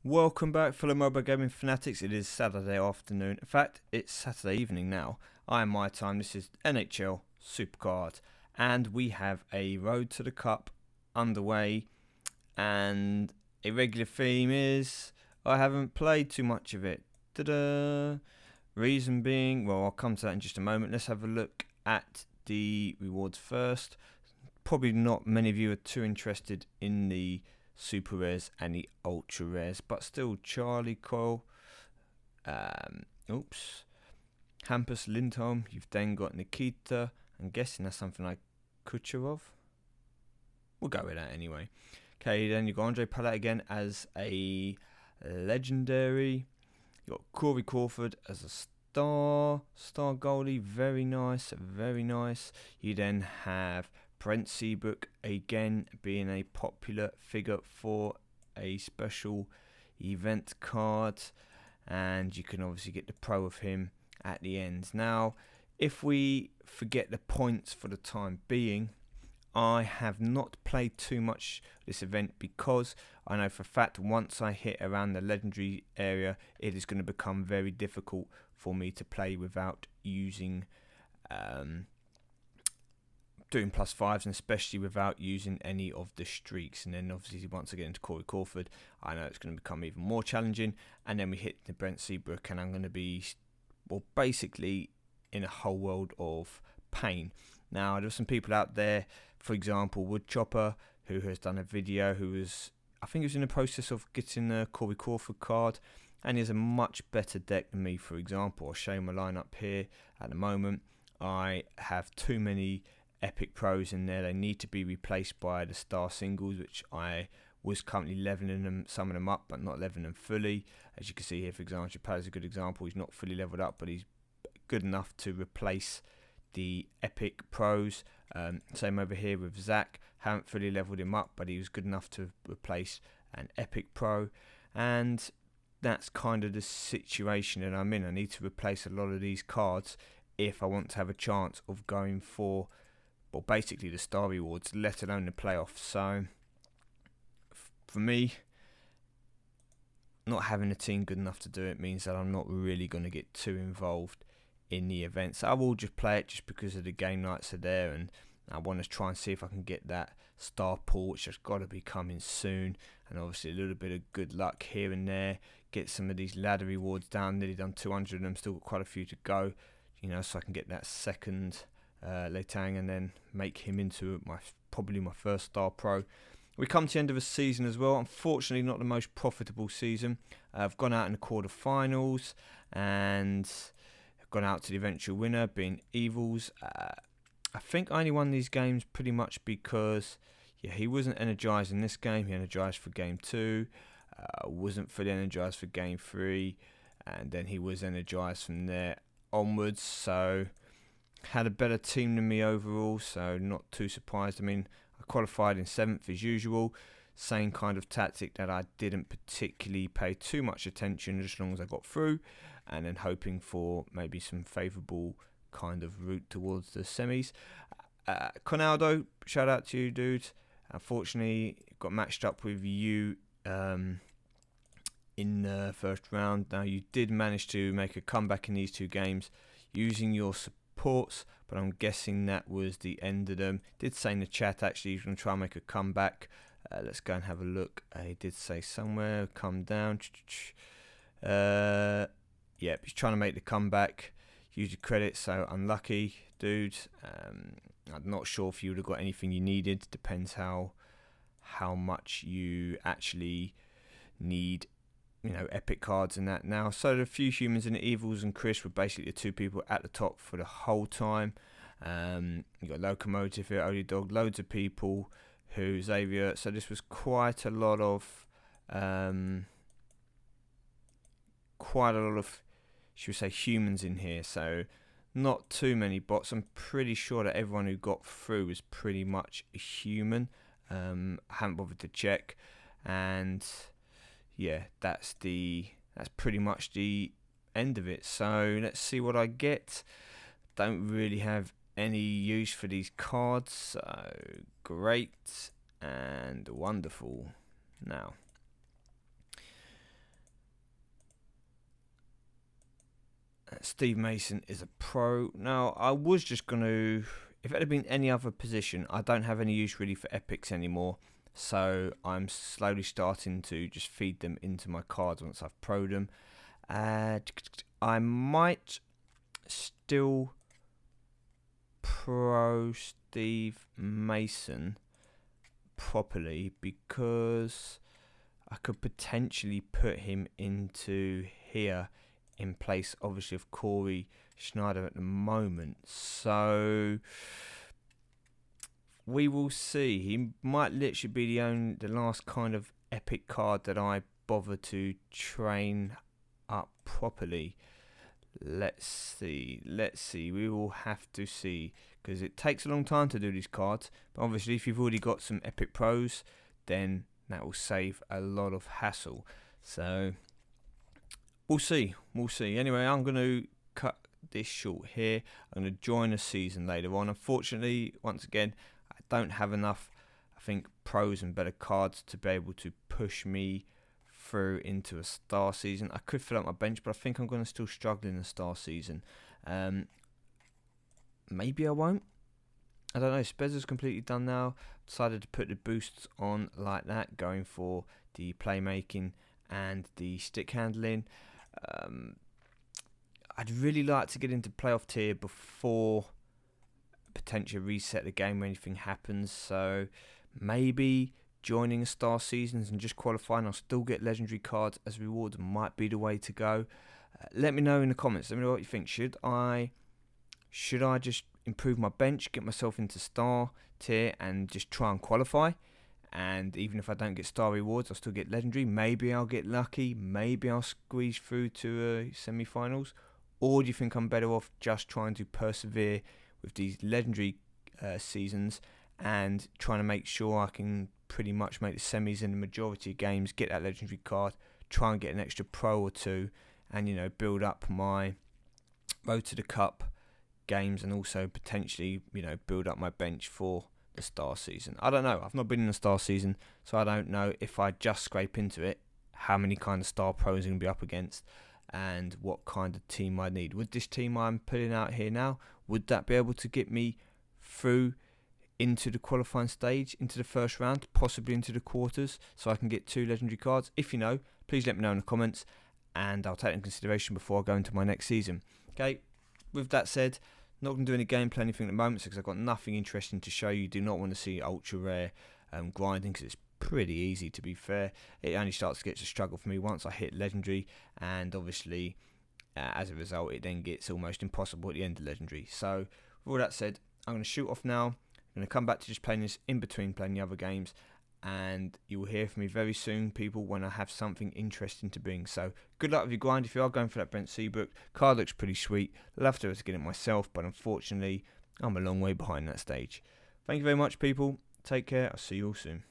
Welcome back, fellow mobile gaming fanatics. It is Saturday afternoon. In fact, it's Saturday evening now. I am MyTyme. This is NHL Supercard, and we have a Road to the Cup underway. And a regular theme is I haven't played too much of it. Ta-da! Reason being, well, I'll come to that in just a moment. Let's have a look at the rewards first. Probably not many of you are too interested in the super rares and the ultra rares, but still Charlie Coyle, Hampus Lindholm. You've then got Nikita. I'm guessing that's something like Kucherov. We'll go with that anyway. Okay, then you've got Andre Palat again as a legendary. You've got Corey Crawford as a star goalie. Very nice, very nice. You then have Brent Seabrook again being a popular figure for a special event card, and you can obviously get the pro of him at the end. Now, if we forget the points for the time being, I have not played too much this event because I know for a fact once I hit around the legendary area, it is going to become very difficult for me to play without using doing +5s, and especially without using any of the streaks. And then obviously once I get into Corey Crawford, I know it's going to become even more challenging. And then we hit the Brent Seabrook, and I'm going to be, well, basically in a whole world of pain. Now, there's some people out there, for example, Woodchopper, who has done a video, who was, I think he was in the process of getting the Corey Crawford card, and he has a much better deck than me, for example. I'll show you my lineup here at the moment. I have too many epic pros in there. They need to be replaced by the star singles, which I was currently leveling them, some of them up, but not leveling them fully. As you can see here, for example, Chappelle is a good example. He's not fully leveled up, but he's good enough to replace the epic pros. Same over here with Zach. Haven't fully leveled him up, but he was good enough to replace an epic pro. And that's kind of the situation that I'm in. I need to replace a lot of these cards if I want to have a chance of going for, well, basically the star rewards, let alone the playoffs. So for me, not having a team good enough to do it means that I'm not really going to get too involved in the events. I will just play it just because of the game nights are there, and I want to try and see if I can get that star pool, which has got to be coming soon. And obviously a little bit of good luck here and there. Get some of these ladder rewards down. Nearly done 200 of them. Still got quite a few to go. So I can get that second Letang and then make him into probably my first star pro. We come to the end of a season as well. Unfortunately, not the most profitable season. I've gone out in the quarterfinals and gone out to the eventual winner, being Evils. I think I only won these games pretty much because he wasn't energized in this game. He energized for game 2. Wasn't fully energized for game 3, and then he was energized from there onwards. So had a better team than me overall, so not too surprised. I mean, I qualified in 7th as usual. Same kind of tactic that I didn't particularly pay too much attention as long as I got through, and then hoping for maybe some favourable kind of route towards the semis. Conaldo, shout out to you, dude. Unfortunately, got matched up with you in the first round. Now, you did manage to make a comeback in these 2 games using your supports, but I'm guessing that was the end of them. Did say in the chat actually he's going to try and make a comeback. Let's go and have a look. He did say somewhere, come down. Yep, he's trying to make the comeback. Use your credit, so unlucky, dude. I'm not sure if you would have got anything you needed. Depends how much you actually need, epic cards and that. Now, so the few humans in the Evils and Chris were basically the 2 people at the top for the whole time. You got Locomotive here, Odie Dog, loads of people who Xavier. So this was quite a lot of should we say, humans in here. So not too many bots. I'm pretty sure that everyone who got through was pretty much a human. I haven't bothered to check, and yeah, that's pretty much the end of it. So let's see what I get. Don't really have any use for these cards, so great and wonderful. Now, Steve Mason is a pro. Now, I was just going to... If it had been any other position, I don't have any use really for epics anymore. So I'm slowly starting to just feed them into my cards once I've pro'd them. I might still pro Steve Mason properly, because I could potentially put him into here in place, obviously, of Corey Schneider at the moment. So we will see. He might literally be the last kind of epic card that I bother to train up properly. Let's see. We will have to see, because it takes a long time to do these cards. But obviously, if you've already got some epic pros, then that will save a lot of hassle. So we'll see. Anyway, I'm going to cut this short here. I'm going to join a season later on. Unfortunately, once again, I don't have enough, I think, pros and better cards to be able to push me through into a star season. I could fill up my bench, but I think I'm going to still struggle in the star season. Maybe I won't. I don't know. Spezza's completely done now. Decided to put the boosts on like that, going for the playmaking and the stick handling. I'd really like to get into playoff tier before potentially reset the game when anything happens. So maybe joining a star seasons and just qualifying, I'll still get legendary cards as rewards. Might be the way to go. Let me know in the comments. Let me know what you think. Should I just improve my bench, get myself into star tier, and just try and qualify? And even if I don't get star rewards, I'll still get legendary. Maybe I'll get lucky. Maybe I'll squeeze through to semi-finals. Or do you think I'm better off just trying to persevere with these legendary seasons and trying to make sure I can pretty much make the semis in the majority of games, get that legendary card, try and get an extra pro or two, and, you know, build up my road to the cup games, and also potentially, you know, build up my bench for the star season. I don't know. I've not been in the star season, so I don't know if I just scrape into it how many kind of star pros I'm going to be up against and what kind of team I need. Would this team I'm putting out here now, would that be able to get me through into the qualifying stage, into the first round, possibly into the quarters, so I can get 2 legendary cards? If you know, please let me know in the comments, and I'll take it in consideration before I go into my next season. Okay, with that said, not going to do any gameplay or anything at the moment, because I've got nothing interesting to show you. Do not want to see ultra rare grinding, because it's pretty easy, to be fair. It only starts to get to struggle for me once I hit legendary, and obviously as a result it then gets almost impossible at the end of legendary. So with all that said, I'm going to shoot off now. I'm going to come back to just playing this in between playing the other games, and you will hear from me very soon, people, when I have something interesting to bring. So good luck with your grind. If you are going for that Brent Seabrook, card looks pretty sweet. Love to get it myself, but unfortunately I'm a long way behind that stage. Thank you very much, people. Take care. I'll see you all soon.